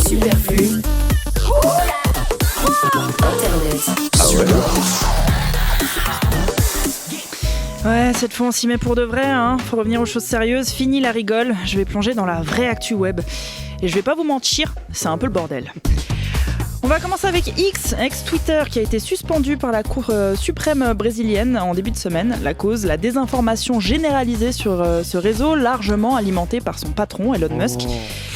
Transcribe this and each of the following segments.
Superflu. Internet. Ouais, cette fois on s'y met pour de vrai, hein. Faut revenir aux choses sérieuses, fini la rigole, je vais plonger dans la vraie actu web. Et je vais pas vous mentir, c'est un peu le bordel. On va commencer avec X, ex-Twitter, qui a été suspendu par la Cour suprême brésilienne en début de semaine. La cause, la désinformation généralisée sur ce réseau, largement alimenté par son patron, Elon Musk,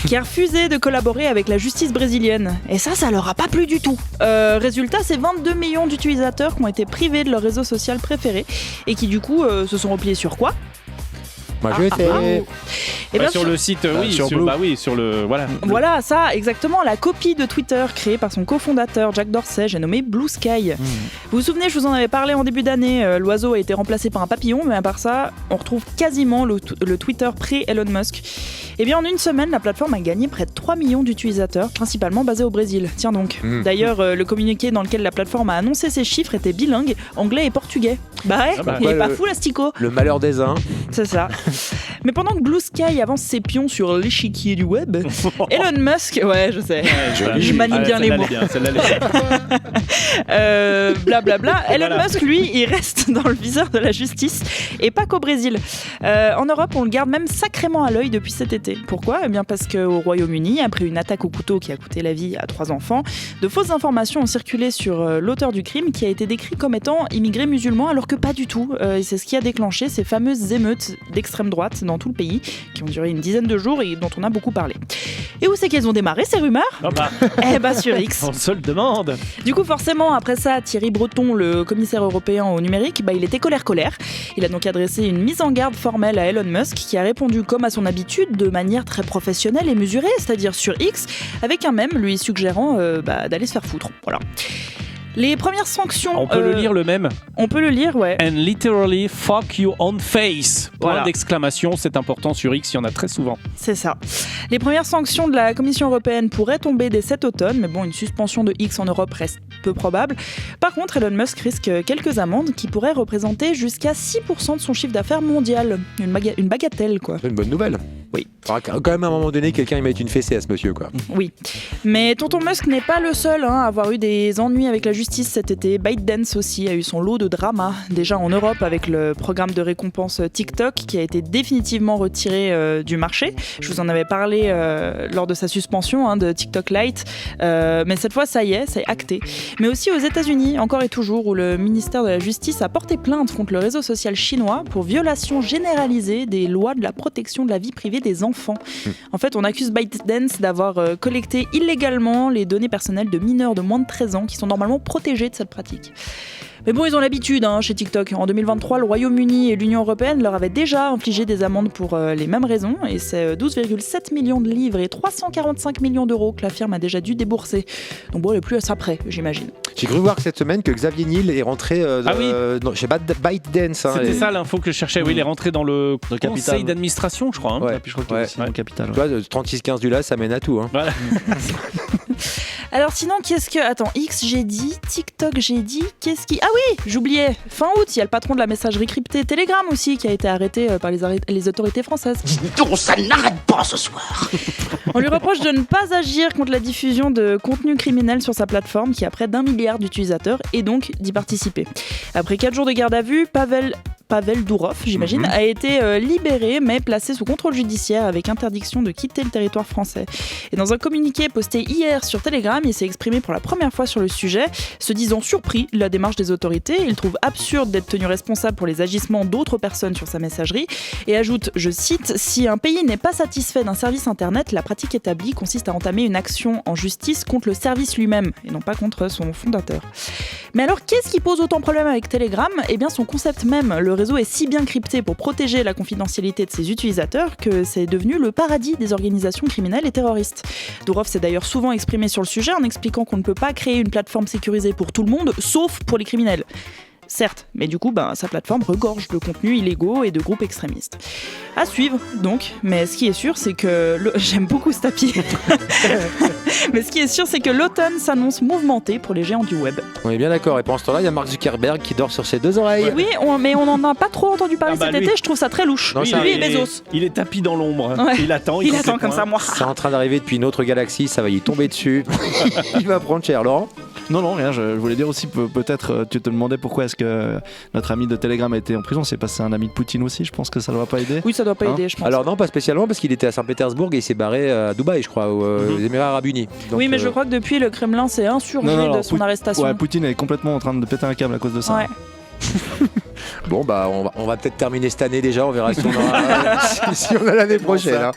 qui a refusé de collaborer avec la justice brésilienne. Et ça leur a pas plu du tout. Résultat, c'est 22 millions d'utilisateurs qui ont été privés de leur réseau social préféré et qui du coup se sont repliés sur quoi ? Moi je sais. Et bien sur le site, sur le voilà. Voilà, ça, exactement, la copie de Twitter créée par son cofondateur Jack Dorsey, j'ai nommé Blue Sky. Vous vous souvenez, je vous en avais parlé en début d'année, l'oiseau a été remplacé par un papillon, mais à part ça, on retrouve quasiment le Twitter pré-Elon Musk. Et bien en une semaine, la plateforme a gagné près de 3 millions d'utilisateurs, principalement basés au Brésil. Tiens donc. D'ailleurs, le communiqué dans lequel la plateforme a annoncé ces chiffres était bilingue, anglais et portugais. Bah ouais, il est pas fou l'astico. Le malheur des uns. C'est ça. Mais pendant que Blue Sky avance ses pions sur l'échiquier du web, Elon Musk, ouais je sais, je manie bien les mots. Blablabla. Elon Musk, lui, il reste dans le viseur de la justice et pas qu'au Brésil. En Europe, on le garde même sacrément à l'œil depuis cet été. Pourquoi ? Eh bien parce qu'au Royaume-Uni, après une attaque au couteau qui a coûté la vie à 3 enfants, de fausses informations ont circulé sur l'auteur du crime qui a été décrit comme étant immigré musulman alors que pas du tout. Et c'est ce qui a déclenché ces fameuses émeutes d'extrême droite dans tout le pays qui ont duré une dizaine de jours et dont on a beaucoup parlé. Et où c'est qu'elles ont démarré ces rumeurs ? Eh bah sur X. On se le demande. Du coup forcément après ça, Thierry Breton, le commissaire européen au numérique, il était colère. Il a donc adressé une mise en garde formelle à Elon Musk qui a répondu comme à son habitude de manière très professionnelle et mesurée, c'est-à-dire sur X, avec un mème lui suggérant d'aller se faire foutre. Voilà. Les premières sanctions... On peut le lire le même. On peut le lire, ouais. And literally fuck your own face. Point d'exclamation, c'est important sur X, il y en a très souvent. C'est ça. Les premières sanctions de la Commission européenne pourraient tomber dès cet automne, mais bon, une suspension de X en Europe reste peu probable. Par contre, Elon Musk risque quelques amendes qui pourraient représenter jusqu'à 6% de son chiffre d'affaires mondial. Une bagatelle, quoi. C'est une bonne nouvelle. Oui. Il faudra quand même à un moment donné quelqu'un y mette une fessée à ce monsieur, quoi. Oui. Mais tonton Musk n'est pas le seul à avoir eu des ennuis avec la justice cet été. ByteDance aussi a eu son lot de drama. Déjà en Europe avec le programme de récompense TikTok qui a été définitivement retiré du marché. Je vous en avais parlé lors de sa suspension de TikTok Lite. Mais cette fois, ça y est, c'est acté. Mais aussi aux États-Unis, encore et toujours, où le ministère de la Justice a porté plainte contre le réseau social chinois pour violation généralisée des lois de la protection de la vie privée des enfants. En fait, on accuse ByteDance d'avoir collecté illégalement les données personnelles de mineurs de moins de 13 ans qui sont normalement protégés de cette pratique. Mais bon, ils ont l'habitude chez TikTok. En 2023, le Royaume-Uni et l'Union européenne leur avaient déjà infligé des amendes pour les mêmes raisons. Et c'est 12,7 millions de livres et 345 millions d'euros que la firme a déjà dû débourser. Donc bon, elle est plus à ça près, j'imagine. J'ai cru voir cette semaine que Xavier Niel est rentré chez ByteDance. C'était ça l'info que je cherchais. Oui, il est rentré dans le conseil d'administration, je crois. Ouais. Puis je crois qu'il est dans le capital. Tu vois, 36-15 du là, ça mène à tout. Voilà. Alors sinon, qu'est-ce que... Attends, X j'ai dit, TikTok j'ai dit, qu'est-ce qui... Ah oui, j'oubliais, fin août, il y a le patron de la messagerie cryptée Telegram aussi qui a été arrêté par les autorités françaises. Non, ça n'arrête pas ce soir. On lui reproche de ne pas agir contre la diffusion de contenu criminel sur sa plateforme qui a près d'1 milliard d'utilisateurs et donc d'y participer. Après 4 jours de garde à vue, Pavel Durov, j'imagine, a été libéré mais placé sous contrôle judiciaire avec interdiction de quitter le territoire français. Et dans un communiqué posté hier sur Telegram, il s'est exprimé pour la première fois sur le sujet, se disant surpris de la démarche des autorités. Il trouve absurde d'être tenu responsable pour les agissements d'autres personnes sur sa messagerie et ajoute, je cite, « Si un pays n'est pas satisfait d'un service internet, la pratique établie consiste à entamer une action en justice contre le service lui-même et non pas contre son fondateur. » Mais alors, qu'est-ce qui pose autant de problèmes avec Telegram ? Eh bien, son concept même. Le réseau est si bien crypté pour protéger la confidentialité de ses utilisateurs que c'est devenu le paradis des organisations criminelles et terroristes. Durov s'est d'ailleurs souvent exprimé sur le sujet en expliquant qu'on ne peut pas créer une plateforme sécurisée pour tout le monde, sauf pour les criminels. certes, mais du coup, sa plateforme regorge de contenus illégaux et de groupes extrémistes. À suivre, donc, mais ce qui est sûr, c'est que... J'aime beaucoup ce tapis. Mais ce qui est sûr, c'est que l'automne s'annonce mouvementé pour les géants du web. On est bien d'accord. Et pendant ce temps-là, il y a Mark Zuckerberg qui dort sur ses 2 oreilles. Oui, mais on n'en a pas trop entendu parler cet été, je trouve ça très louche. Non, lui et Bezos. Il est tapis dans l'ombre. Ouais. Il attend comme ça, moi. C'est en train d'arriver depuis une autre galaxie, ça va y tomber dessus. Il va prendre cher, Laurent. Non, rien, je voulais dire aussi, peut-être, tu te demandais pourquoi est-ce que notre ami de Telegram a été en prison, c'est parce que c'est un ami de Poutine aussi, je pense que ça ne doit pas aider. Oui, ça doit pas aider, je pense. Alors non, pas spécialement, parce qu'il était à Saint-Pétersbourg et il s'est barré à Dubaï, je crois, aux Émirats Arabes Unis. Donc, oui, mais je crois que depuis, le Kremlin s'est insurgé de son arrestation. Ouais, Poutine est complètement en train de péter un câble à cause de ça. Ouais. Bon, on va peut-être terminer cette année déjà, on verra si on a l'année prochaine.